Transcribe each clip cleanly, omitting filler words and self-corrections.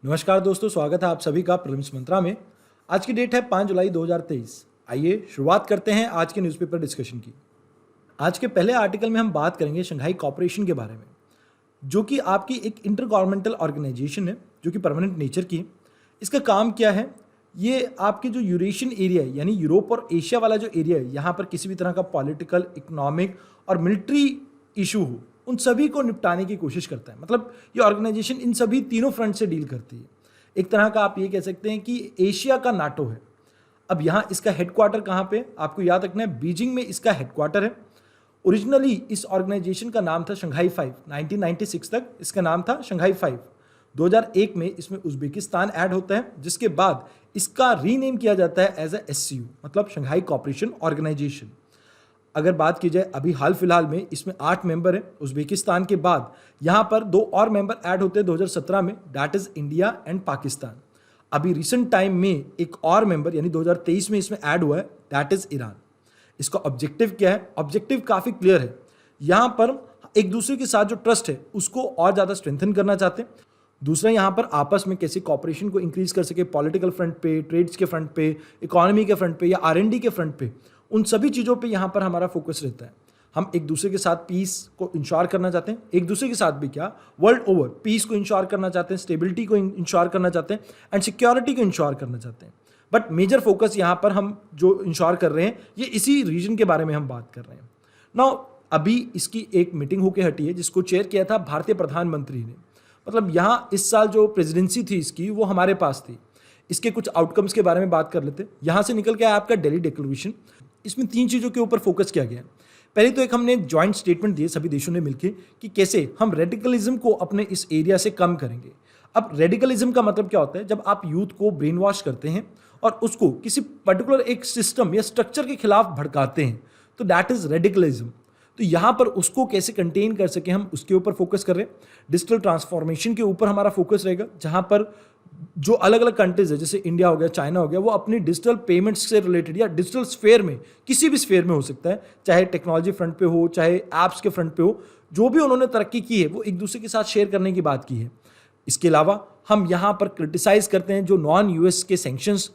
नमस्कार दोस्तों, स्वागत है आप सभी का प्रीलिम्स मंत्रा में। आज की डेट है 5 जुलाई 2023। आइए शुरुआत करते हैं आज के न्यूज़पेपर डिस्कशन की। आज के पहले आर्टिकल में हम बात करेंगे शंघाई कॉपरेशन के बारे में, जो कि आपकी एक इंटर गवर्नमेंटल ऑर्गेनाइजेशन है जो कि परमानेंट नेचर की है। इसका काम क्या है? ये आपके जो यूरेशियन एरिया है, यानी यूरोप और एशिया वाला जो एरिया है, यहाँ पर किसी भी तरह का पॉलिटिकल, इकोनॉमिक और मिलिट्री इशू हो, उन सभी को निपटाने की कोशिश करता है। मतलब ये ऑर्गेनाइजेशन इन सभी तीनों फ्रंट से डील करती है। एक तरह का आप ये कह सकते हैं कि एशिया का नाटो है। अब यहाँ इसका हेडक्वार्टर कहाँ पे? आपको याद रखना है, बीजिंग में इसका हेडक्वार्टर है। ओरिजिनली इस ऑर्गेनाइजेशन का नाम था शंघाई 5। 1996 तक इसका नाम था शंघाई 5। 2001 में इसमें उज्बेकिस्तान ऐड होता है, जिसके बाद इसका रीनेम किया जाता है एज SCO, मतलब शंघाई कॉपरेशन ऑर्गेनाइजेशन। अगर बात की जाए अभी हाल फिलहाल में, इसमें 8 मेंबर हैं। उज्बेकिस्तान के बाद यहाँ पर 2 और मेंबर ऐड होते हैं 2017 में, that is India and Pakistan. अभी रिसेंट टाइम में एक और मेंबर यानी 2023 में इसमें ऐड हुआ है, दैट इज ईरान। इसका ऑब्जेक्टिव क्या है? ऑब्जेक्टिव काफ़ी क्लियर है। यहाँ पर एक दूसरे के साथ जो ट्रस्ट है उसको और ज़्यादा स्ट्रेंथन करना चाहते हैं। दूसरा, यहाँ पर आपस में कैसे कॉपरेशन को इंक्रीज कर सके, पॉलिटिकल फ्रंट पे, ट्रेड्स के फ्रंट पे, इकोनॉमी के फ्रंट पे या R&D के फ्रंट पे, उन सभी चीज़ों पे यहाँ पर हमारा फोकस रहता है। हम एक दूसरे के साथ पीस को इंश्योर करना चाहते हैं, एक दूसरे के साथ भी क्या, वर्ल्ड ओवर पीस को इंश्योर करना चाहते हैं, स्टेबिलिटी को इंश्योर करना चाहते हैं एंड सिक्योरिटी को इंश्योर करना चाहते हैं। बट मेजर फोकस यहाँ पर हम जो इंश्योर कर रहे हैं, ये इसी रीजन के बारे में हम बात कर रहे हैं। नाउ अभी इसकी एक मीटिंग होके हटी है, जिसको चेयर किया था भारतीय प्रधानमंत्री ने। मतलब यहाँ इस साल जो प्रेसिडेंसी थी इसकी, वो हमारे पास थी। इसके कुछ आउटकम्स के बारे में बात कर लेते हैं। यहाँ से निकल के आया आपका दिल्ली डिक्लेरेशन। इसमें 3 चीज़ों के ऊपर फोकस किया गया है। पहले तो एक हमने जॉइंट स्टेटमेंट दिए सभी देशों ने मिलकर कि कैसे हम रेडिकलिज्म को अपने इस एरिया से कम करेंगे। अब रेडिकलिज्म का मतलब क्या होता है? जब आप यूथ को ब्रेन वॉश करते हैं और उसको किसी पर्टिकुलर एक सिस्टम या स्ट्रक्चर के खिलाफ भड़काते हैं, तो दैट इज रेडिकलिज्म। तो यहाँ पर उसको कैसे कंटेन कर सके, हम उसके ऊपर फोकस कर रहे हैं। डिजिटल ट्रांसफॉर्मेशन के ऊपर हमारा फोकस रहेगा, जहाँ पर जो अलग अलग कंट्रीज है, जैसे इंडिया हो गया, चाइना हो गया, वो अपनी डिजिटल पेमेंट्स से रिलेटेड या डिजिटल स्फेयर में, किसी भी स्फेयर में हो सकता है, चाहे टेक्नोलॉजी फ्रंट पे हो, चाहे एप्स के फ्रंट पे हो, जो भी उन्होंने तरक्की की है वो एक दूसरे के साथ शेयर करने की बात की है। इसके अलावा हम यहाँ पर क्रिटिसाइज करते हैं जो नॉन US के सैंक्शंस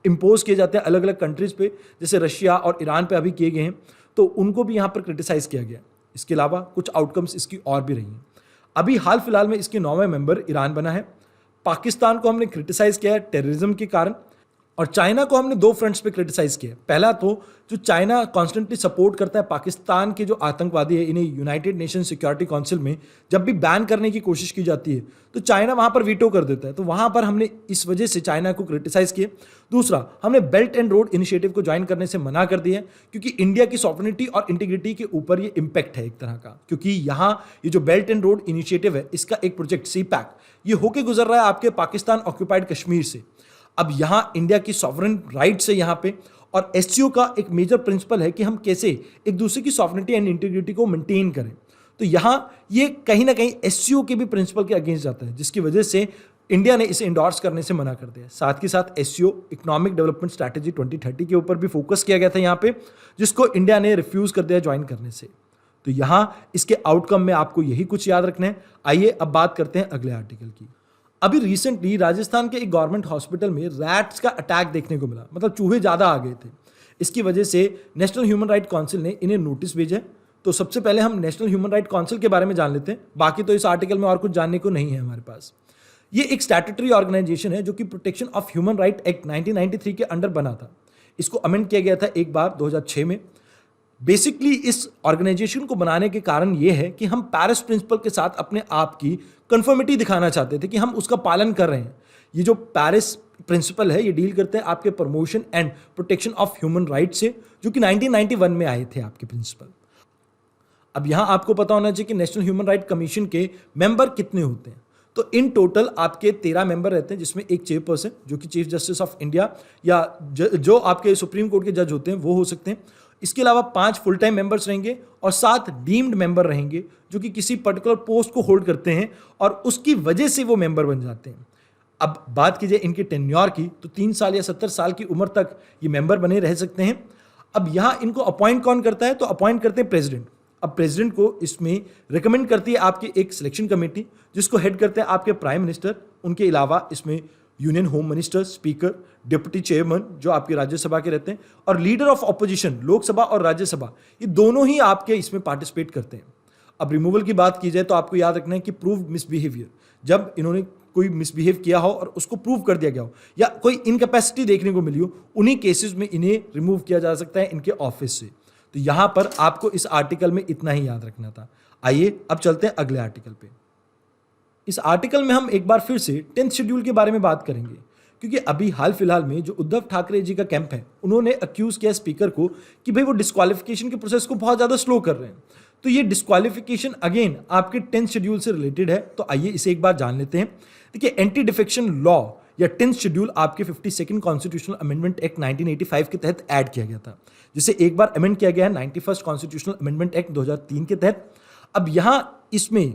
इम्पोज किए जाते हैं अलग अलग कंट्रीज पे, जैसे रशिया और ईरान पे अभी किए गए हैं, तो उनको भी यहाँ पर क्रिटिसाइज किया गया। इसके अलावा कुछ आउटकम्स इसकी और भी रही हैं। अभी हाल फिलहाल में इसके 9वें मेंबर ईरान बना है। पाकिस्तान को हमने क्रिटिसाइज किया है टेररिज्म के कारण, और चाइना को हमने 2 फ्रंट्स पे क्रिटिसाइज किया है। पहला तो जो चाइना कॉन्स्टेंटली सपोर्ट करता है पाकिस्तान के जो आतंकवादी है, इन्हें यूनाइटेड नेशन सिक्योरिटी काउंसिल में जब भी बैन करने की कोशिश की जाती है तो चाइना वहां पर वीटो कर देता है, तो वहां पर हमने इस वजह से चाइना को क्रिटिसाइज किया। दूसरा, हमने बेल्ट एंड रोड इनिशिएटिव को ज्वाइन करने से मना कर दिया है, क्योंकि इंडिया की सॉवरेनिटी और इंटीग्रिटी के ऊपर ये इम्पैक्ट है एक तरह का। क्योंकि यहाँ ये जो बेल्ट एंड रोड इनिशिएटिव है, इसका एक प्रोजेक्ट CPAC, ये होके गुजर रहा है आपके पाकिस्तान ऑक्यूपाइड कश्मीर से। अब यहाँ इंडिया की सॉवरेन राइट्स है यहाँ पे, और SCO का एक मेजर प्रिंसिपल है कि हम कैसे एक दूसरे की सॉवरेनिटी एंड इंटीग्रिटी को मेंटेन करें। तो यहाँ ये कहीं ना कहीं SCO के भी प्रिंसिपल के अगेंस्ट जाता है, जिसकी वजह से इंडिया ने इसे इंडोर्स करने से मना कर दिया। साथ के साथ SCO इकोनॉमिक डेवलपमेंट स्ट्रैटेजी 2030 के ऊपर भी फोकस किया गया था यहाँ पे, जिसको इंडिया ने रिफ्यूज कर दिया ज्वाइन करने से। तो यहाँ इसके आउटकम में आपको यही कुछ याद रखना है। आइए अब बात करते हैं अगले आर्टिकल की। अभी रिसेंटली राजस्थान के एक गवर्नमेंट हॉस्पिटल में रैट्स का अटैक देखने को मिला, मतलब चूहे ज़्यादा आ गए थे। इसकी वजह से नेशनल ह्यूमन राइट काउंसिल ने इन्हें नोटिस भेजा है। तो सबसे पहले हम नेशनल ह्यूमन राइट काउंसिल के बारे में जान लेते हैं, बाकी तो इस आर्टिकल में और कुछ जानने को नहीं है हमारे पास। ये एक स्टैट्यूटरी ऑर्गेनाइजेशन है जो कि protection of human right act 1993 के अंडर बना था। इसको अमेंड किया गया था एक बार 2006 में। बेसिकली इस ऑर्गेनाइजेशन को बनाने के कारण ये है कि हम पेरिस प्रिंसिपल के साथ अपने आप की कंफर्मिटी दिखाना चाहते थे कि हम उसका पालन कर रहे हैं। ये जो पेरिस प्रिंसिपल है, ये डील करते हैं आपके promotion and protection of human right से, जो कि 1991 में आए थे आपके प्रिंसिपल। अब यहाँ आपको पता होना चाहिए कि नेशनल ह्यूमन राइट कमीशन के मेंबर कितने होते हैं। तो इन टोटल आपके 13 मेंबर रहते हैं, जिसमें एक चेयरपर्सन जो कि चीफ जस्टिस ऑफ इंडिया या जो आपके सुप्रीम कोर्ट के जज होते हैं वो हो सकते हैं। इसके अलावा 5 फुल टाइम मेंबर्स रहेंगे और 7 डीम्ड मेंबर रहेंगे, जो कि किसी पर्टिकुलर पोस्ट को होल्ड करते हैं और उसकी वजह से वो मेंबर बन जाते हैं। अब बात कीजिए इनके टेन्योर की, तो 3 साल या 70 साल की उम्र तक ये मेंबर बने रह सकते हैं। अब यहाँ इनको अपॉइंट कौन करता है? तो अपॉइंट करते हैं प्रेसिडेंट। अब प्रेसिडेंट को इसमें रिकमेंड करती है आपकी एक सिलेक्शन कमेटी, जिसको हेड करते हैं आपके प्राइम मिनिस्टर। उनके अलावा इसमें union home minister, speaker, deputy chairman जो आपके राज्यसभा के रहते हैं, और लीडर ऑफ ऑपोजिशन, लोकसभा और राज्यसभा, ये दोनों ही आपके इसमें पार्टिसिपेट करते हैं। अब रिमूवल की बात की जाए तो आपको याद रखना है कि प्रूव्ड मिसबिहेवियर, जब इन्होंने कोई मिसबिहेव किया हो और उसको प्रूव कर दिया गया हो या कोई इनकैपेसिटी देखने को मिली हो, उन्हीं केसेस में इन्हें रिमूव किया जा सकता है इनके ऑफिस से। तो यहां पर आपको इस आर्टिकल में इतना ही याद रखना था। आइए अब चलते हैं अगले आर्टिकल पे। इस आर्टिकल में हम एक बार फिर से 10th शेड्यूल के बारे में बात करेंगे, क्योंकि अभी हाल फिलहाल में जो उद्धव ठाकरे जी का कैंप है, उन्होंने अक्यूज किया स्पीकर को कि भाई वो डिस्क्वालिफिकेशन के प्रोसेस को बहुत ज़्यादा स्लो कर रहे हैं। तो ये डिस्क्वालिफिकेशन अगेन आपके 10th शेड्यूल से रिलेटेड है, तो आइए इसे एक बार जान लेते हैं। देखिए, एंटी डिफेक्शन लॉ या 10th शेड्यूल आपके 52nd कॉन्स्टिट्यूशनल अमेंडमेंट एक्ट 1985 के तहत ऐड किया गया था, जिसे एक बार अमेंड किया गया है 91st कॉन्स्टिट्यूशनल अमेंडमेंट एक्ट 2003 के तहत। अब यहां इसमें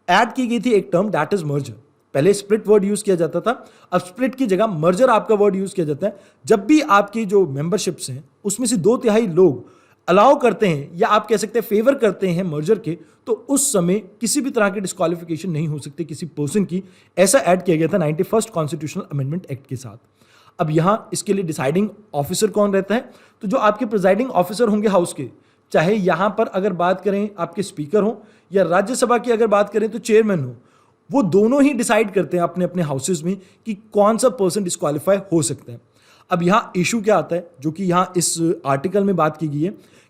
ऐड की गई थी एक टर्म, दैट इज मर्जर। पहले स्प्लिट वर्ड यूज किया जाता था, अब स्प्लिट की जगह मर्जर आपका वर्ड यूज किया जाता है जब भी आपकी जो मेंबरशिप्स हैं उसमें से 2/3 लोग अलाउ करते हैं या आप कह सकते हैं फेवर करते हैं मर्जर के, तो उस समय किसी भी तरह की डिस्क्वालिफिकेशन नहीं हो सकती किसी पर्सन की। ऐसा ऐड किया गया था 91st कॉन्स्टिट्यूशनल अमेंडमेंट एक्ट के साथ। अब यहां इसके लिए डिसाइडिंग ऑफिसर कौन रहता है, तो जो आपके प्रिजाइडिंग ऑफिसर होंगे हाउस के, चाहे यहां पर अगर बात करें आपके स्पीकर हो या राज्यसभा की अगर बात करें तो चेयरमैन हो, वो दोनों ही डिसाइड करते हैं अपने अपने हाउसेज में कि कौन सा पर्सन डिस्क्वालीफाई हो सकता है। अब यहाँ इशू क्या आता है, जो कि यहाँ इस आर्टिकल में बात की गई है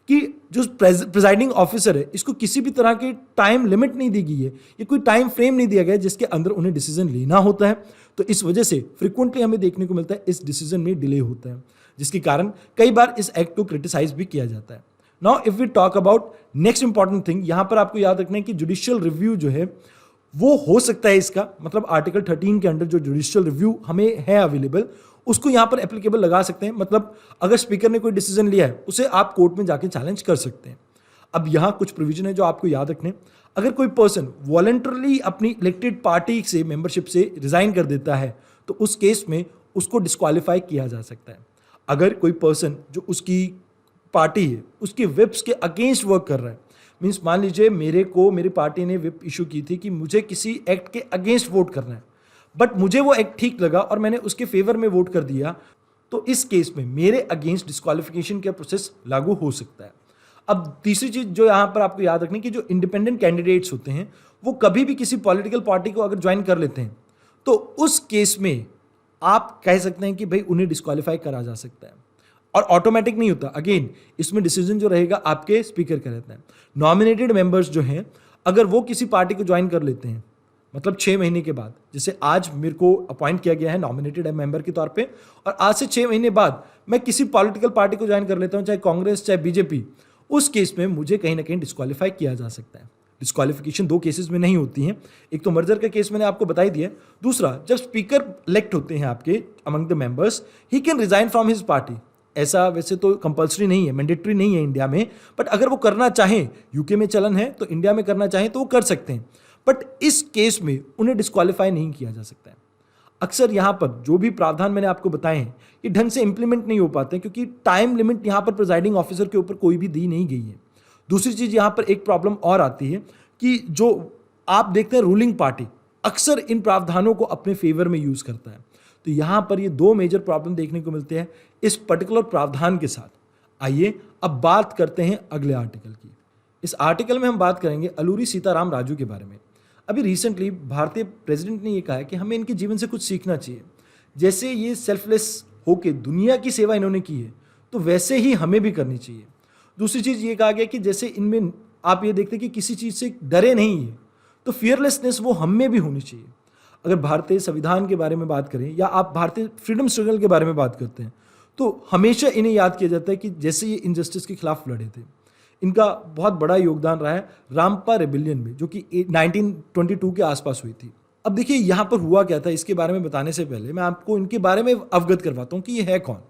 कि जो प्रिजाइडिंग ऑफिसर है, इसको किसी भी तरह की टाइम लिमिट नहीं दी गई है, ये कोई टाइम फ्रेम नहीं दिया गया है जिसके अंदर उन्हें डिसीजन लेना होता है। तो इस वजह से फ्रिक्वेंटली हमें देखने को मिलता है इस डिसीजन में डिले होता है, जिसके कारण कई बार इस एक्ट को क्रिटिसाइज भी किया जाता है। Now if we talk about next important thing, यहां पर आपको याद रखना है कि जुडिशियल रिव्यू जो है वो हो सकता है इसका, मतलब आर्टिकल 13 के अंडर जो जुडिशियल रिव्यू हमें है अवेलेबल, उसको यहां पर एप्लीकेबल लगा सकते हैं। मतलब अगर स्पीकर ने कोई डिसीजन लिया है उसे आप कोर्ट में जाके चैलेंज कर सकते हैं। अब यहां कुछ प्रोविजन है जो आपको याद रखने, अगर कोई पर्सन वॉलंटरली अपनी इलेक्टेड पार्टी से मेंबरशिप से रिजाइन कर देता है तो उस केस में उसको डिस्क्वालीफाई किया जा सकता है। अगर कोई पर्सन जो उसकी पार्टी है उसकी विप्स के अगेंस्ट वर्क कर रहा है, मीन्स मान लीजिए मेरी पार्टी ने विप इशू की थी कि मुझे किसी एक्ट के अगेंस्ट वोट करना है, बट मुझे वो एक्ट ठीक लगा और मैंने उसके फेवर में वोट कर दिया, तो इस केस में मेरे अगेंस्ट डिस्क्वालिफिकेशन का प्रोसेस लागू हो सकता है। अब तीसरी चीज जो यहाँ पर आपको याद रखनी कि जो इंडिपेंडेंट कैंडिडेट्स होते हैं वो कभी भी किसी पॉलिटिकल पार्टी को अगर ज्वाइन कर लेते हैं तो उस केस में आप कह सकते हैं कि भाई उन्हें डिस्क्वालीफाई करा जा सकता है, और ऑटोमेटिक नहीं होता। अगेन इसमें डिसीजन जो रहेगा आपके स्पीकर का रहता है। नॉमिनेटेड मेंबर्स जो हैं अगर वो किसी पार्टी को ज्वाइन कर लेते हैं, मतलब 6 महीने के बाद, जैसे आज मेरे को अपॉइंट किया गया है नॉमिनेटेड मेंबर के तौर पे, और आज से 6 महीने बाद मैं किसी पॉलिटिकल पार्टी को ज्वाइन कर लेता हूं, चाहे कांग्रेस चाहे बीजेपी, उस केस में मुझे कहीं ना कहीं डिस्क्वालीफाई किया जा सकता है। डिस्क्वालिफिकेशन 2 केसेस में नहीं होती हैं, एक तो मर्जर का केस मैंने आपको बता ही दिया, दूसरा जब स्पीकर इलेक्ट होते हैं आपके among the members, he can resign from his party. ऐसा वैसे तो कंपल्सरी नहीं है, मैंडेटरी नहीं है इंडिया में, बट अगर वो करना चाहें, यूके में चलन है तो इंडिया में करना चाहें तो वो कर सकते हैं, बट इस केस में उन्हें डिस्क्वालीफाई नहीं किया जा सकता है। अक्सर यहाँ पर जो भी प्रावधान मैंने आपको बताए हैं ये ढंग से इंप्लीमेंट नहीं हो पाते क्योंकि टाइम लिमिट यहाँ पर प्रिजाइडिंग ऑफिसर के ऊपर कोई भी दी नहीं गई है। दूसरी चीज यहाँ पर एक प्रॉब्लम और आती है कि जो आप देखते हैं रूलिंग पार्टी अक्सर इन प्रावधानों को अपने फेवर में यूज करता है, तो यहाँ पर ये 2 मेजर प्रॉब्लम देखने को मिलते हैं इस पर्टिकुलर प्रावधान के साथ। आइए अब बात करते हैं अगले आर्टिकल की। इस आर्टिकल में हम बात करेंगे अलूरी सीताराम राजू के बारे में। अभी रिसेंटली भारतीय प्रेसिडेंट ने ये कहा है कि हमें इनके जीवन से कुछ सीखना चाहिए। जैसे ये सेल्फलेस होके दुनिया की सेवा इन्होंने की है तो वैसे ही हमें भी करनी चाहिए। दूसरी चीज़ ये कहा गया कि जैसे इनमें आप ये देखते हैं कि किसी चीज़ से डरे नहीं है, तो फियरलेसनेस वो हम में भी होनी चाहिए। अगर भारतीय संविधान के बारे में बात करें या आप भारतीय फ्रीडम स्ट्रगल के बारे में बात करते हैं तो हमेशा इन्हें याद किया जाता है कि जैसे ये इनजस्टिस के खिलाफ लड़े थे, इनका बहुत बड़ा योगदान रहा है रामपा रेबिलियन में जो कि 1922 के आसपास हुई थी। अब देखिए यहाँ पर हुआ क्या था, इसके बारे में बताने से पहले मैं आपको इनके बारे में अवगत करवाता हूँ कि ये है कौन।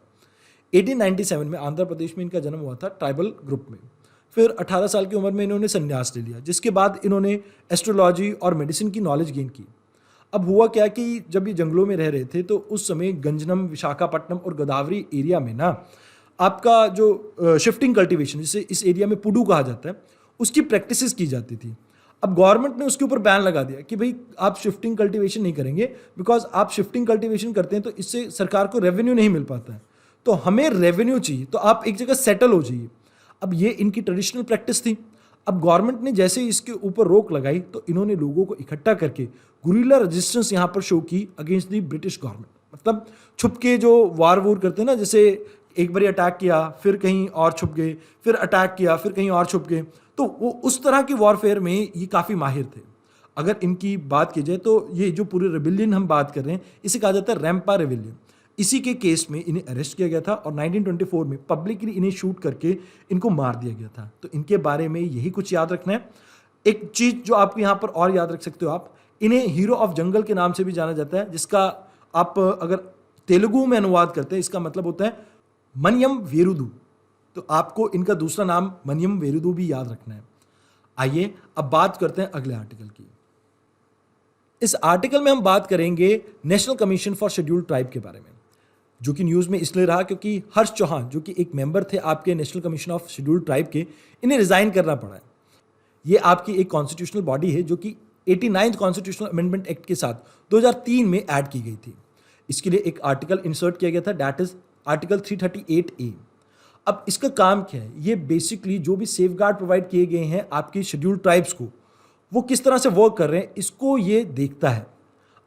1897 में आंध्र प्रदेश में इनका जन्म हुआ था ट्राइबल ग्रुप में। फिर 18 साल की उम्र में इन्होंने संन्यास ले लिया, जिसके बाद इन्होंने एस्ट्रोलॉजी और मेडिसिन की नॉलेज गेन की। अब हुआ क्या कि जब ये जंगलों में रह रहे थे तो उस समय गंजनम, विशाखापट्टनम और गोदावरी एरिया में ना आपका जो शिफ्टिंग कल्टीवेशन, जिसे इस एरिया में पुडू कहा जाता है, उसकी प्रैक्टिसेस की जाती थी। अब गवर्नमेंट ने उसके ऊपर बैन लगा दिया कि भाई आप शिफ्टिंग कल्टीवेशन नहीं करेंगे, बिकॉज आप शिफ्टिंग कल्टीवेशन करते हैं तो इससे सरकार को रेवेन्यू नहीं मिल पाता है, तो हमें रेवेन्यू चाहिए, तो आप एक जगह सेटल हो जाइए। अब ये इनकी ट्रेडिशनल प्रैक्टिस थी। अब गवर्नमेंट ने जैसे ही इसके ऊपर रोक लगाई तो इन्होंने लोगों को इकट्ठा करके गुरिल्ला रेजिस्टेंस यहाँ पर शो की अगेंस्ट द ब्रिटिश गवर्नमेंट। मतलब छुप के जो वार वूर करते हैं ना, जैसे एक बार अटैक किया, फिर कहीं और छुप गए, फिर अटैक किया, फिर कहीं और छुप गए, तो वो उस तरह की वॉरफेयर में ये काफ़ी माहिर थे। अगर इनकी बात की जाए तो ये जो पूरे रेबिलियन हम बात कर रहे हैं, इसे कहा जाता है रैम्पा रेबिलियन। इसी के केस में इन्हें अरेस्ट किया गया था और 1924 में पब्लिकली इन्हें शूट करके इनको मार दिया गया था। तो इनके बारे में यही कुछ याद रखना है। एक चीज़ जो आप यहाँ पर और याद रख सकते हो, आप इन्हें हीरो ऑफ जंगल के नाम से भी जाना जाता है, जिसका आप अगर तेलुगु में अनुवाद करते हैं इसका मतलब होता है मनियम वेरुदु। तो आपको इनका दूसरा नाम मनियम वेरुदु भी याद रखना है। आइए अब बात करते हैं अगले आर्टिकल की। इस आर्टिकल में हम बात करेंगे national commission for scheduled tribe के बारे में, जो कि न्यूज़ में इसलिए रहा क्योंकि हर्ष चौहान जो कि एक मेंबर थे आपके national commission of scheduled tribe के, इन्हें रिजाइन करना पड़ा है। ये आपकी एक कॉन्स्टिट्यूशनल बॉडी है जो कि 89th कॉन्स्टिट्यूशनल अमेंडमेंट एक्ट के साथ 2003 में ऐड की गई थी। इसके लिए एक आर्टिकल इंसर्ट किया गया था, दैट इज आर्टिकल 338A। अब इसका काम क्या है? ये बेसिकली जो भी सेफ गार्ड प्रोवाइड किए गए हैं आपकी शेड्यूल्ड ट्राइब्स को, वो किस तरह से वर्क कर रहे हैं इसको ये देखता है।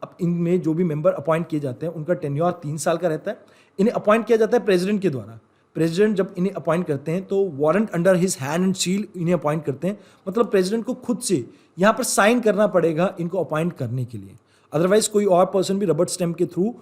अब इनमें जो भी मेंबर अपॉइंट किए जाते हैं उनका टेन्योर 3 साल का रहता है। इन्हें अपॉइंट किया जाता है प्रेसिडेंट के द्वारा। प्रेसिडेंट जब इन्हें अपॉइंट करते हैं तो warrant under his hand and seal इन्हें अपॉइंट करते हैं। मतलब प्रेसिडेंट को खुद से यहाँ पर साइन करना पड़ेगा इनको अपॉइंट करने के लिए। अदरवाइज कोई और पर्सन भी रबड़ स्टैम्प के थ्रू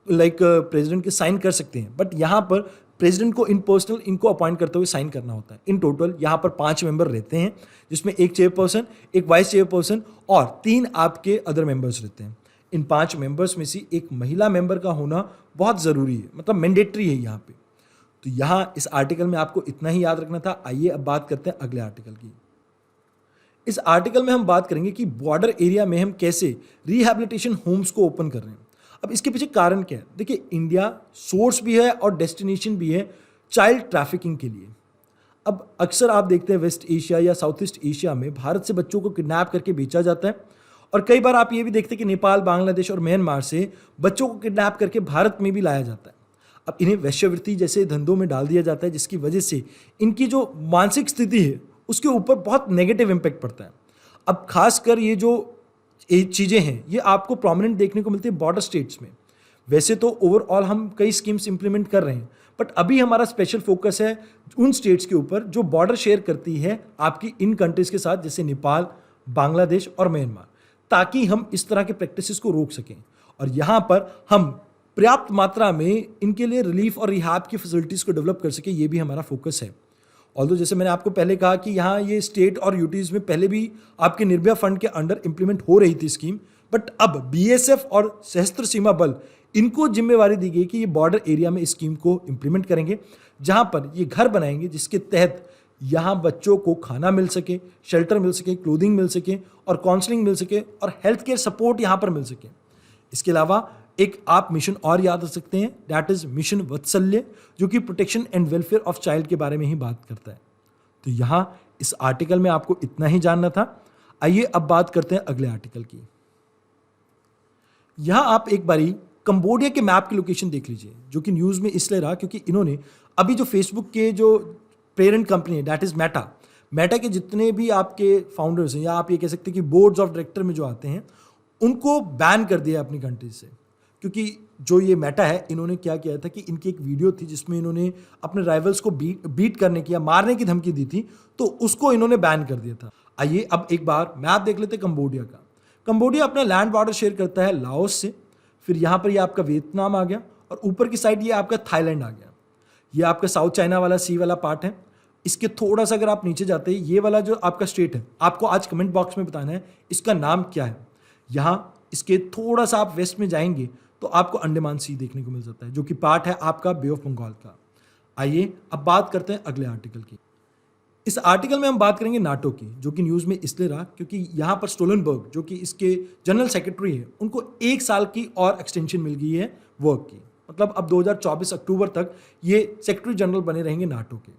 प्रेसिडेंट के साइन कर सकते हैं, बट यहाँ पर प्रेसिडेंट को इन पर्सनल इनको अपॉइंट करते हुए साइन करना होता है। इन टोटल यहाँ पर 5 मेंबर रहते हैं, जिसमें एक चेयरपर्सन, एक वाइस चेयरपर्सन और 3 आपके अदर मेंबर्स रहते हैं। इन 5 मेंबर्स में से एक महिला मेंबर का होना बहुत ज़रूरी है, मतलब मैंडेटरी है यहाँ पे। तो यहाँ इस आर्टिकल में आपको इतना ही याद रखना था। आइए अब बात करते हैं अगले आर्टिकल की। इस आर्टिकल में हम बात करेंगे कि बॉर्डर एरिया में हम कैसे रिहैबिलिटेशन होम्स को ओपन कर रहे हैं। अब इसके पीछे कारण क्या है? देखिए, इंडिया सोर्स भी है और डेस्टिनेशन भी है चाइल्ड ट्रैफिकिंग के लिए। अब अक्सर आप देखते हैं वेस्ट एशिया या साउथ ईस्ट एशिया में भारत से बच्चों को किडनैप करके बेचा जाता है, और कई बार आप ये भी देखते हैं कि नेपाल, बांग्लादेश और म्यांमार से बच्चों को किडनैप करके भारत में भी लाया जाता है। अब इन्हें वेश्यावृत्ति जैसे धंधों में डाल दिया जाता है, जिसकी वजह से इनकी जो मानसिक स्थिति है उसके ऊपर बहुत नेगेटिव इम्पैक्ट पड़ता है। अब खासकर ये जो चीज़ें हैं ये आपको प्रोमिनेंट देखने को मिलती है बॉर्डर स्टेट्स में। वैसे तो ओवरऑल हम कई स्कीम्स इंप्लीमेंट कर रहे हैं, बट अभी हमारा स्पेशल फोकस है उन स्टेट्स के ऊपर जो बॉर्डर शेयर करती है आपकी इन कंट्रीज़ के साथ, जैसे नेपाल, बांग्लादेश और म्यांमार, ताकि हम इस तरह के प्रैक्टिसेस को रोक सकें। और यहाँ पर हम पर्याप्त मात्रा में इनके लिए रिलीफ और रिहाब की फैसिलिटीज़ को डेवलप कर सकें, ये भी हमारा फोकस है। ऑल्दो जैसे मैंने आपको पहले कहा कि यहाँ ये स्टेट और यूटीज़ में पहले भी आपके निर्भया फंड के अंडर इंप्लीमेंट हो रही थी स्कीम, बट अब बीएसएफ और सशस्त्र सीमा बल इनको जिम्मेवारी दी गई कि ये बॉर्डर एरिया में इस स्कीम को इंप्लीमेंट करेंगे, जहाँ पर ये घर बनाएंगे जिसके तहत यहाँ बच्चों को खाना मिल सके, शेल्टर मिल सके, क्लोथिंग मिल सके और काउंसलिंग मिल सके और हेल्थ केयर सपोर्ट यहाँ पर मिल सके। इसके अलावा एक आप मिशन और याद रख सकते हैं, दैट इज मिशन वत्सल्य, जो कि protection and welfare of child के बारे में ही बात करता है। तो यहाँ इस आर्टिकल में आपको इतना ही जानना था। आइए अब बात करते हैं अगले आर्टिकल की। यहाँ आप एक बारी कंबोडिया के मैप की लोकेशन देख लीजिए, जो कि न्यूज़ में इसलिए रहा क्योंकि इन्होंने अभी जो फेसबुक के जो पेरेंट कंपनी है दैट इज मेटा के जितने भी आपके फाउंडर्स हैं, या आप ये कह सकते हैं कि बोर्ड्स ऑफ डायरेक्टर में जो आते हैं, उनको बैन कर दिया अपनी कंट्री से। क्योंकि जो ये मेटा है, इन्होंने क्या किया था कि इनकी एक वीडियो थी जिसमें इन्होंने अपने राइवल्स को बीट करने की या मारने की धमकी दी थी, तो उसको इन्होंने बैन कर दिया था। आइए अब एक बार मैप देख लेते हैं कंबोडिया का। कंबोडिया अपना लैंड बॉर्डर शेयर करता है लाओस से, फिर यहाँ पर ये आपका वियतनाम आ गया और ऊपर की साइड ये आपका थाईलैंड आ गया। ये आपका साउथ चाइना वाला सी वाला पार्ट है। इसके थोड़ा सा अगर आप नीचे जाते हैं, ये वाला जो आपका स्टेट है, आपको आज कमेंट बॉक्स में बताना है इसका नाम क्या है। यहाँ इसके थोड़ा सा आप वेस्ट में जाएंगे तो आपको अंडमान सी देखने को मिल जाता है, जो कि पार्ट है आपका बे ऑफ बंगाल का। आइए अब बात करते हैं अगले आर्टिकल की। इस आर्टिकल में हम बात करेंगे नाटो की, जो कि न्यूज़ में इसलिए रहा क्योंकि यहाँ पर स्टोलनबर्ग जो कि इसके जनरल सेक्रेटरी है, उनको 1 साल की और एक्सटेंशन मिल गई है वर्क की। मतलब अब 2024 अक्टूबर तक ये सेक्रेटरी जनरल बने रहेंगे नाटो के।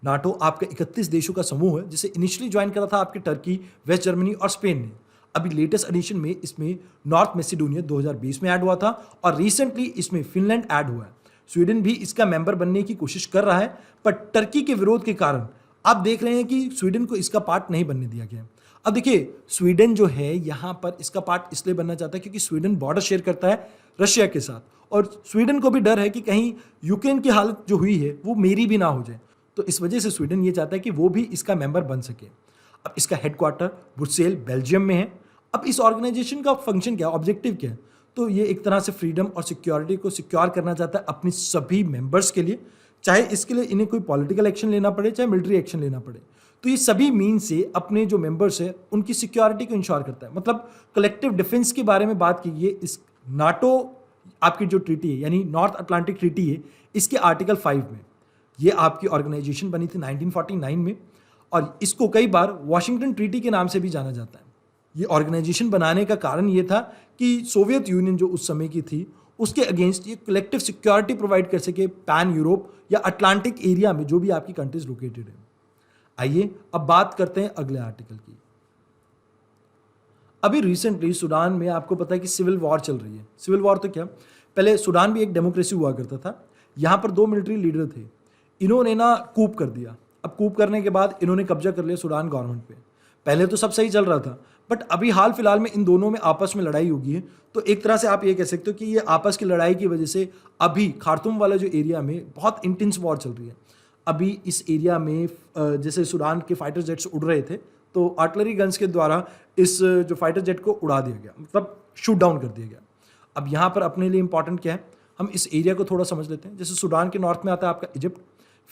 नाटो आपका 31 देशों का समूह है जिसे इनिशियली ज्वाइन करा था आपके टर्की, वेस्ट जर्मनी और स्पेन ने। अभी लेटेस्ट एडिशन में इसमें नॉर्थ मैसेडोनिया 2020 में ऐड हुआ था और रिसेंटली इसमें फिनलैंड ऐड हुआ है। स्वीडन भी इसका मेंबर बनने की कोशिश कर रहा है, पर टर्की के विरोध के कारण आप देख रहे हैं कि स्वीडन को इसका पार्ट नहीं बनने दिया गया है। अब देखिए, स्वीडन जो है यहाँ पर इसका पार्ट इसलिए बनना चाहता है क्योंकि स्वीडन बॉर्डर शेयर करता है रशिया के साथ और स्वीडन को भी डर है कि कहीं यूक्रेन की हालत जो हुई है वो मेरी भी ना हो जाए। तो इस वजह से स्वीडन ये चाहता है कि वो भी इसका मेंबर बन सके। अब इसका हेडक्वार्टर ब्रुसेल बेल्जियम में है। अब इस ऑर्गेनाइजेशन का फंक्शन क्या है, ऑब्जेक्टिव क्या है? तो ये एक तरह से फ्रीडम और सिक्योरिटी को सिक्योर करना चाहता है अपनी सभी मेंबर्स के लिए, चाहे इसके लिए इन्हें कोई पॉलिटिकल एक्शन लेना पड़े चाहे मिलिट्री एक्शन लेना पड़े। तो ये सभी मीन से अपने जो मेंबर्स है उनकी सिक्योरिटी को इंश्योर करता है। मतलब कलेक्टिव डिफेंस के बारे में बात कीजिए, इस नाटो आपकी जो ट्रीटी है यानी नॉर्थ अटलांटिक ट्रीटी है, इसके आर्टिकल 5 में ये आपकी ऑर्गेनाइजेशन बनी थी 1949 में और इसको कई बार वॉशिंगटन ट्रीटी के नाम से भी जाना जाता है। ये ऑर्गेनाइजेशन बनाने का कारण ये था कि सोवियत यूनियन जो उस समय की थी उसके अगेंस्ट ये कलेक्टिव सिक्योरिटी प्रोवाइड कर सके पैन यूरोप या अटलांटिक एरिया में जो भी आपकी कंट्रीज लोकेटेड है। आइए अब बात करते हैं अगले आर्टिकल की। अभी रिसेंटली सूडान में आपको पता है कि सिविल वॉर चल रही है। सिविल वॉर तो क्या, पहले सूडान भी एक डेमोक्रेसी हुआ करता था। यहाँ पर 2 मिलिट्री लीडर थे, इन्होंने ना कूप कर दिया। अब कूप करने के बाद इन्होंने कब्जा कर लिया सूडान गवर्नमेंट पे। पहले तो सब सही चल रहा था, बट अभी हाल फिलहाल में इन दोनों में आपस में लड़ाई होगी है। तो एक तरह से आप ये कह सकते हो कि ये आपस की लड़ाई की वजह से अभी खार्तूम वाला जो एरिया में बहुत इंटेंस वॉर चल रही है। अभी इस एरिया में जैसे सूडान के फाइटर जेट्स उड़ रहे थे तो आर्टिलरी गन्स के द्वारा इस जो फाइटर जेट को उड़ा दिया गया, मतलब शूट डाउन कर दिया गया। अब यहाँ पर अपने लिए इंपॉर्टेंट क्या है, हम इस एरिया को थोड़ा समझ लेते हैं। जैसे सूडान के नॉर्थ में आता है आपका इजिप्ट,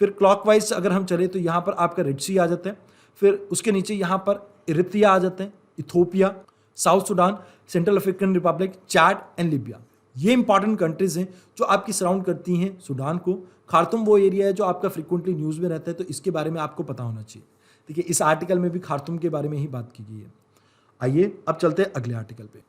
फिर क्लॉकवाइज अगर हम चले तो यहाँ पर आपका रेड सी आ जाता है, फिर उसके नीचे यहाँ पर इरित्रिया आ जाते हैं, Ethiopia, south Sudan, central African Republic, Chad and Libya. ये इंपॉर्टेंट कंट्रीज हैं जो आपकी सराउंड करती हैं सूडान को। खार्तूम वो एरिया है जो आपका फ्रिक्वेंटली न्यूज़ में रहता है, तो इसके बारे में आपको पता होना चाहिए। देखिए, इस आर्टिकल में भी खार्तूम के बारे में ही बात की गई है। आइए अब चलते हैं अगले आर्टिकल पे।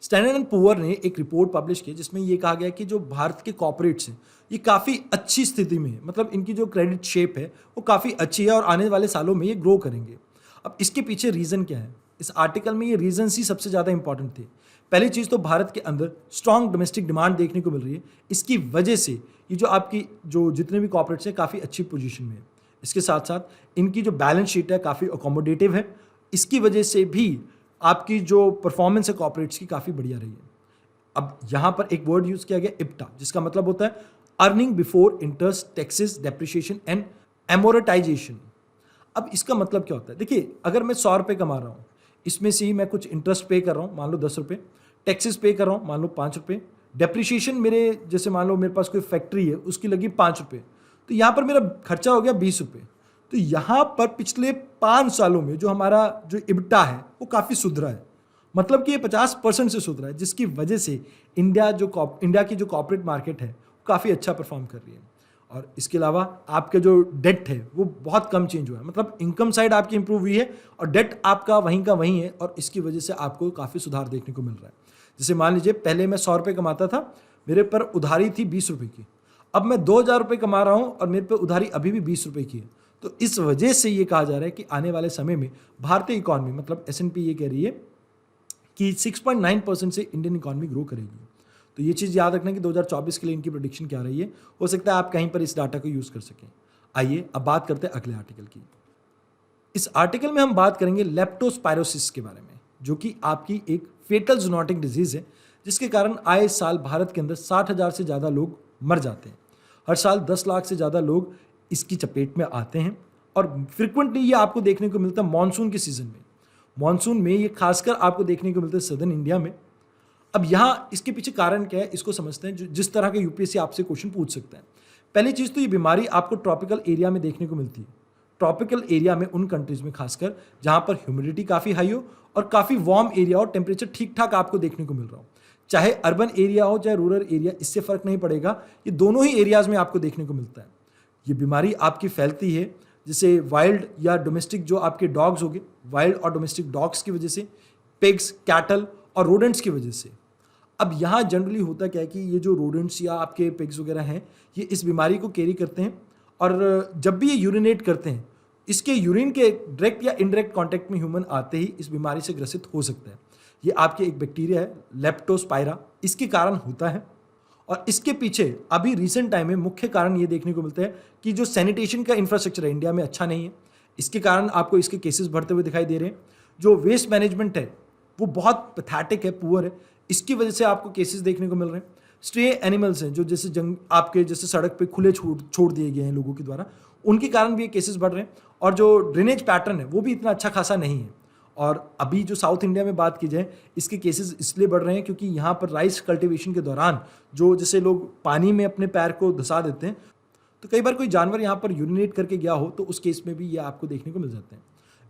स्टैंडर्ड एंड पुअर ने एक रिपोर्ट पब्लिश की जिसमें ये कहा गया कि जो भारत के कॉर्पोरेट्स हैं ये काफ़ी अच्छी स्थिति में है, मतलब इनकी जो क्रेडिट शेप है वो काफ़ी अच्छी है और आने वाले सालों में ये ग्रो करेंगे। अब इसके पीछे रीज़न क्या है? इस आर्टिकल में ये रीजन्स ही सबसे ज़्यादा इंपॉर्टेंट थे। पहली चीज़ तो भारत के अंदर स्ट्रॉन्ग डोमेस्टिक डिमांड देखने को मिल रही है। इसकी वजह से ये जो आपकी जो जितने भी कॉर्पोरेट्स हैं काफ़ी अच्छी पोजीशन में है। इसके साथ साथ इनकी जो बैलेंस शीट है काफ़ी अकोमोडेटिव है। इसकी वजह से भी आपकी जो परफॉर्मेंस है कॉर्पोरेट्स की काफ़ी बढ़िया रही है। अब यहाँ पर एक वर्ड यूज़ किया गया इप्टा, जिसका मतलब होता है earning before interest, taxes, depreciation and amortization. अब इसका मतलब क्या होता है? देखिए, अगर मैं 100 रुपये कमा रहा हूँ, इसमें से ही मैं कुछ इंटरेस्ट पे कर रहा हूँ, मान लो 10 रुपये, टैक्सेस पे कर रहा हूँ, मान लो 5 रुपये, डेप्रिसिएशन मेरे जैसे मान लो मेरे पास कोई फैक्ट्री है उसकी लगी 5 रुपये, तो यहाँ पर मेरा खर्चा हो गया 20 रुपये। तो यहाँ पर पिछले 5 सालों में जो हमारा जो इब्टा है वो काफ़ी सुधरा है, मतलब कि ये 50% से सुधरा है, जिसकी वजह से इंडिया की जो कॉर्पोरेट मार्केट है वो काफ़ी अच्छा परफॉर्म कर रही है। और इसके अलावा आपका जो डेट है वो बहुत कम चेंज हुआ है, मतलब इनकम साइड आपकी इंप्रूव हुई है और डेट आपका वहीं का वहीं है, और इसकी वजह से आपको काफ़ी सुधार देखने को मिल रहा है। जैसे मान लीजिए पहले मैं 100 रुपये कमाता था, मेरे पर उधारी थी 20 रुपये की, अब मैं 2000 रुपये कमा रहा हूँ और मेरे पर उधारी अभी भी 20 रुपये की है। तो इस वजह से ये कहा जा रहा है कि आने वाले समय में भारतीय इकॉनमी, मतलब S&P ये कह रही है कि 6.9% से इंडियन इकॉनमी ग्रो करेगी। तो ये चीज़ याद रखना कि 2024 के लिए इनकी प्रेडिक्शन क्या रही है। हो सकता है आप कहीं पर इस डाटा को यूज़ कर सकें। आइए अब बात करते हैं अगले आर्टिकल की। इस आर्टिकल में हम बात करेंगे लेप्टोस्पायरोसिस के बारे में, जो कि आपकी एक फेटल जूनोटिक डिजीज़ है, जिसके कारण आए साल भारत के अंदर 60,000 से ज़्यादा लोग मर जाते हैं। हर साल 10 लाख से ज़्यादा लोग इसकी चपेट में आते हैं और फ्रिक्वेंटली ये आपको देखने को मिलता है मानसून के सीज़न में। मानसून में ये खासकर आपको देखने को मिलता है सदर्न इंडिया में। अब यहाँ इसके पीछे कारण क्या है इसको समझते हैं, जिस तरह का यूपीएससी आपसे क्वेश्चन पूछ सकता है। पहली चीज़ तो ये बीमारी आपको ट्रॉपिकल एरिया में देखने को मिलती है। ट्रॉपिकल एरिया में उन कंट्रीज़ में खासकर जहाँ पर ह्यूमिडिटी काफ़ी हाई हो और काफ़ी वार्म एरिया और टेम्परेचर ठीक ठाक आपको देखने को मिल रहा हो। चाहे अर्बन एरिया हो चाहे रूरल एरिया, इससे फ़र्क नहीं पड़ेगा, ये दोनों ही एरियाज़ में आपको देखने को मिलता है। ये बीमारी आपकी फैलती है जैसे वाइल्ड या डोमेस्टिक जो आपके डॉग्स हो गए, वाइल्ड और डोमेस्टिक डॉग्स की वजह से, पिग्स, कैटल और रोडेंट्स की वजह से। अब यहाँ जनरली होता क्या है कि ये जो रोडेंट्स या आपके पिग्स वगैरह हैं, ये इस बीमारी को कैरी करते हैं और जब भी ये यूरिनेट करते हैं, इसके यूरिन के डायरेक्ट या इनडायरेक्ट कांटेक्ट में ह्यूमन आते ही इस बीमारी से ग्रसित हो सकता है। ये आपके एक बैक्टीरिया है लेप्टोस्पायरा, इसके कारण होता है। और इसके पीछे अभी रिसेंट टाइम में मुख्य कारण ये देखने को मिलता है कि जो सैनिटेशन का इंफ्रास्ट्रक्चर है इंडिया में अच्छा नहीं है। इसके कारण आपको इसके केसेस बढ़ते हुए दिखाई दे रहे हैं। जो वेस्ट मैनेजमेंट है वो बहुत पैथेटिक है, पुअर है। इसकी वजह से आपको केसेस देखने को मिल रहे हैं। स्ट्रे एनिमल्स हैं जो जैसे आपके जैसे सड़क पे खुले छोड़ दिए गए हैं लोगों के द्वारा, उनके कारण भी ये केसेस बढ़ रहे हैं। और जो ड्रेनेज पैटर्न है वो भी इतना अच्छा खासा नहीं है। और अभी जो साउथ इंडिया में बात की जाए, इसके केसेस इसलिए बढ़ रहे हैं क्योंकि यहाँ पर राइस कल्टीवेशन के दौरान जो जैसे लोग पानी में अपने पैर को धंसा देते हैं, तो कई बार कोई जानवर यहाँ पर यूरिनेट करके गया हो तो उस केस में भी ये आपको देखने को मिल जाते हैं।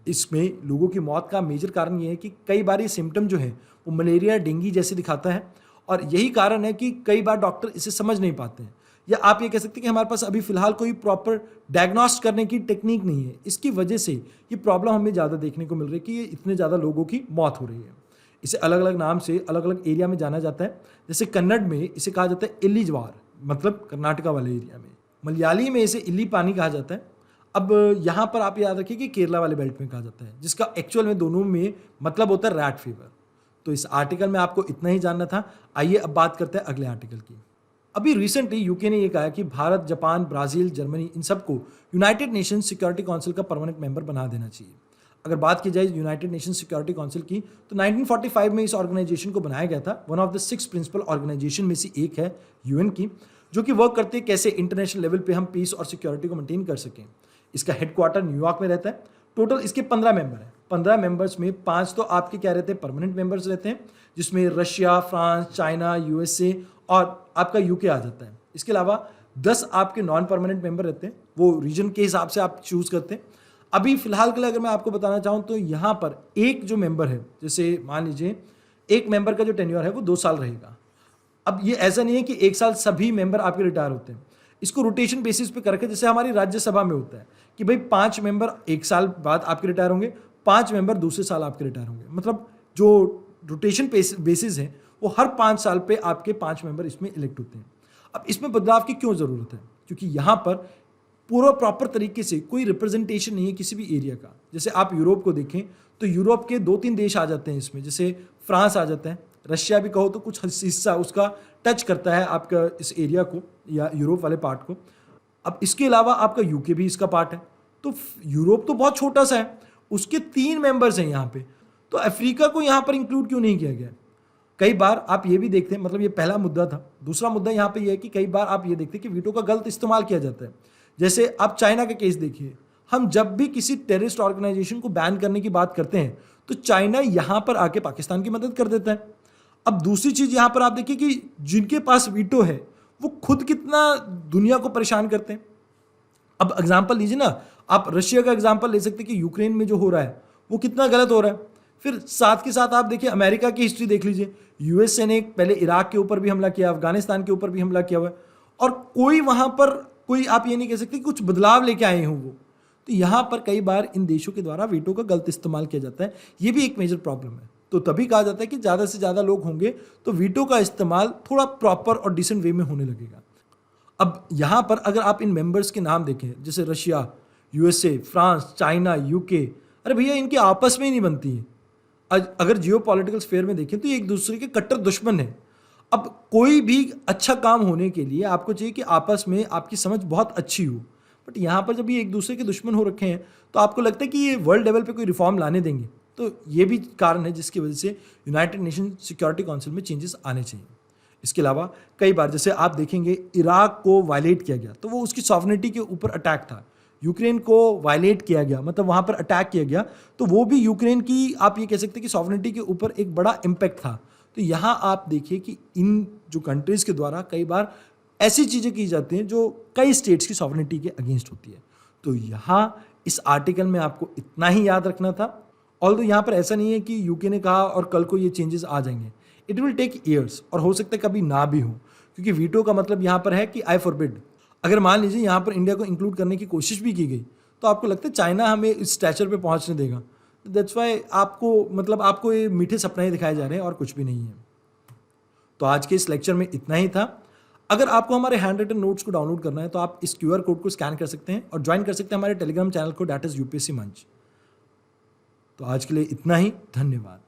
इसमें लोगों की मौत का मेजर कारण ये है कि कई बार ये सिम्टम जो है वो मलेरिया, डेंगू जैसे दिखाता है। और यही कारण है कि कई बार डॉक्टर इसे समझ नहीं पाते हैं, या आप ये कह सकते हैं कि हमारे पास अभी फिलहाल कोई प्रॉपर डायग्नोस्ट करने की टेक्निक नहीं है। इसकी वजह से ये प्रॉब्लम हमें ज़्यादा देखने को मिल रही है कि ये इतने ज़्यादा लोगों की मौत हो रही है। इसे अलग अलग नाम से अलग अलग एरिया में जाना जाता है। जैसे कन्नड़ में इसे कहा जाता है इल्ली ज्वार, मतलब कर्नाटका वाले एरिया में। मलयाली में इसे इल्ली पानी कहा जाता है। अब यहाँ पर आप याद रखिए कि केरला वाले बेल्ट में कहा जाता है, जिसका एक्चुअल में दोनों में मतलब होता है रैट फीवर। तो इस आर्टिकल में आपको इतना ही जानना था। आइए अब बात करते हैं अगले आर्टिकल की। अभी रिसेंटली यूके ने यह कहा कि भारत, जापान, ब्राजील, जर्मनी, इन सबको यूनाइटेड नेशंस सिक्योरिटी काउंसिल का परमानेंट मेंबर बना देना चाहिए। अगर बात की जाए यूनाइटेड नेशंस सिक्योरिटी काउंसिल की, तो 1945 में इस ऑर्गेनाइजेशन को बनाया गया था। One of the 6 principal organization में से एक है यूएन की, जो कि वर्क करते हैं कैसे इंटरनेशनल लेवल पे हम पीस और सिक्योरिटी को मेंटेन कर सकें। इसका हेडक्वार्टर न्यूयॉर्क में रहता है। टोटल इसके 15 मेंबर हैं। 15 मेंबर्स में 5 तो आपके क्या रहते हैं, परमानेंट मेंबर्स रहते हैं, जिसमें रशिया, फ्रांस, चाइना, यूएसए और आपका यूके आ जाता है। इसके अलावा 10 आपके नॉन परमानेंट मेंबर रहते हैं, वो रीजन के हिसाब से आप चूज करते हैं। अभी फिलहाल के लिए अगर मैं आपको बताना चाहूँ तो यहाँ पर एक जो मेंबर है, जैसे मान लीजिए एक मेंबर का जो टेन्योर है वो 2 साल रहेगा। अब ये ऐसा नहीं है कि 1 साल सभी मेंबर आपके रिटायर होते हैं। इसको रोटेशन बेसिस पे करके, जैसे हमारी राज्यसभा में होता है कि भाई 5 मेंबर 1 साल बाद आपके रिटायर होंगे, 5 मेंबर दूसरे साल आपके रिटायर होंगे। मतलब जो रोटेशन बेसिस है वो हर 5 साल पे आपके 5 मेंबर इसमें इलेक्ट होते हैं। अब इसमें बदलाव की क्यों ज़रूरत है? क्योंकि यहाँ पर पूरा प्रॉपर तरीके से कोई रिप्रेजेंटेशन नहीं है किसी भी एरिया का। जैसे आप यूरोप को देखें तो यूरोप के 2-3 देश आ जाते हैं इसमें, जैसे फ्रांस आ जाता है, रशिया भी कहो तो कुछ हिस्सा उसका टच करता है आपका इस एरिया को या यूरोप वाले पार्ट को। अब इसके अलावा आपका यूके भी इसका पार्ट है। तो यूरोप तो बहुत छोटा सा है, उसके 3 मेंबर्स हैं यहाँ पे। तो अफ्रीका को यहाँ पर इंक्लूड क्यों नहीं किया गया? कई बार आप ये भी देखते हैं, मतलब ये पहला मुद्दा था। दूसरा मुद्दा यहाँ पे ये है कि कई बार आप ये देखते हैं कि वीटो का गलत इस्तेमाल किया जाता है। जैसे आप चाइना का केस देखिए, हम जब भी किसी टेररिस्ट ऑर्गेनाइजेशन को बैन करने की बात करते हैं तो चाइना यहाँ पर आके पाकिस्तान की मदद कर देता है। अब दूसरी चीज यहाँ पर आप देखिए कि जिनके पास वीटो है वो खुद कितना दुनिया को परेशान करते हैं। अब एग्जाम्पल लीजिए ना, आप रशिया का एग्जाम्पल ले सकते हैं कि यूक्रेन में जो हो रहा है वो कितना गलत हो रहा है। फिर साथ के साथ आप देखिए अमेरिका की हिस्ट्री देख लीजिए। यूएसए ने पहले इराक के ऊपर भी हमला किया, अफगानिस्तान के ऊपर भी हमला किया हुआ है, और कोई वहां पर कोई आप ये नहीं कह सकते कि कुछ बदलाव लेके आए हों वो। तो यहाँ पर कई बार इन देशों के द्वारा वीटो का गलत इस्तेमाल किया जाता है। ये भी एक मेजर प्रॉब्लम है। तो तभी कहा जाता है कि ज़्यादा से ज़्यादा लोग होंगे तो वीटो का इस्तेमाल थोड़ा प्रॉपर और डिसेंट वे में होने लगेगा। अब यहाँ पर अगर आप इन मेंबर्स के नाम देखें, जैसे Russia, USA, France, China, UK, अरे भैया इनकी आपस में ही नहीं बनती है। अगर जियो पॉलिटिकल स्फेयर में देखें तो ये एक दूसरे के कट्टर दुश्मन है। अब कोई भी अच्छा काम होने के लिए आपको चाहिए कि आपस में आपकी समझ बहुत अच्छी हो, बट यहाँ पर जब ये एक दूसरे के दुश्मन हो रखे हैं तो आपको लगता है कि ये वर्ल्ड लेवल पे कोई रिफॉर्म लाने देंगे। तो ये भी कारण है जिसकी वजह से यूनाइटेड नेशन सिक्योरिटी काउंसिल में चेंजेस आने चाहिए। इसके अलावा कई बार जैसे आप देखेंगे इराक को वायलेट किया गया तो वो उसकी सॉवरेनिटी के ऊपर अटैक था। यूक्रेन को वायलेट किया गया, मतलब वहाँ पर अटैक किया गया, तो वो भी यूक्रेन की आप ये कह सकते हैं कि सॉवरेनिटी के ऊपर एक बड़ा इम्पैक्ट था। तो यहाँ आप देखिए कि इन जो कंट्रीज़ के द्वारा कई बार ऐसी चीज़ें की जाती हैं जो कई स्टेट्स की सॉवरेनिटी के अगेंस्ट होती है। तो यहाँ इस आर्टिकल में आपको इतना ही याद रखना था। ऑल्दो यहाँ पर ऐसा नहीं है कि यूके ने कहा और कल को ये चेंजेस आ जाएंगे। इट विल टेक ईयर्स और हो सकता है कभी ना भी हो, क्योंकि वीटो का मतलब यहाँ पर है कि आई फॉरबिड। अगर मान लीजिए यहाँ पर इंडिया को इंक्लूड करने की कोशिश भी की गई तो आपको लगता है चाइना हमें इस स्टैचर पे पहुँचने देगा। दैट्स वाई आपको ये मीठे सपने दिखाए जा रहे हैं और कुछ भी नहीं है। तो आज के इस लेक्चर में इतना ही था। अगर आपको हमारे हैंड रिटन नोट्स को डाउनलोड करना है तो आप इस QR कोड को स्कैन कर सकते हैं और ज्वाइन कर सकते हैं हमारे टेलीग्राम चैनल को, दैट इज UPSC मंच। तो आज के लिए इतना ही, धन्यवाद।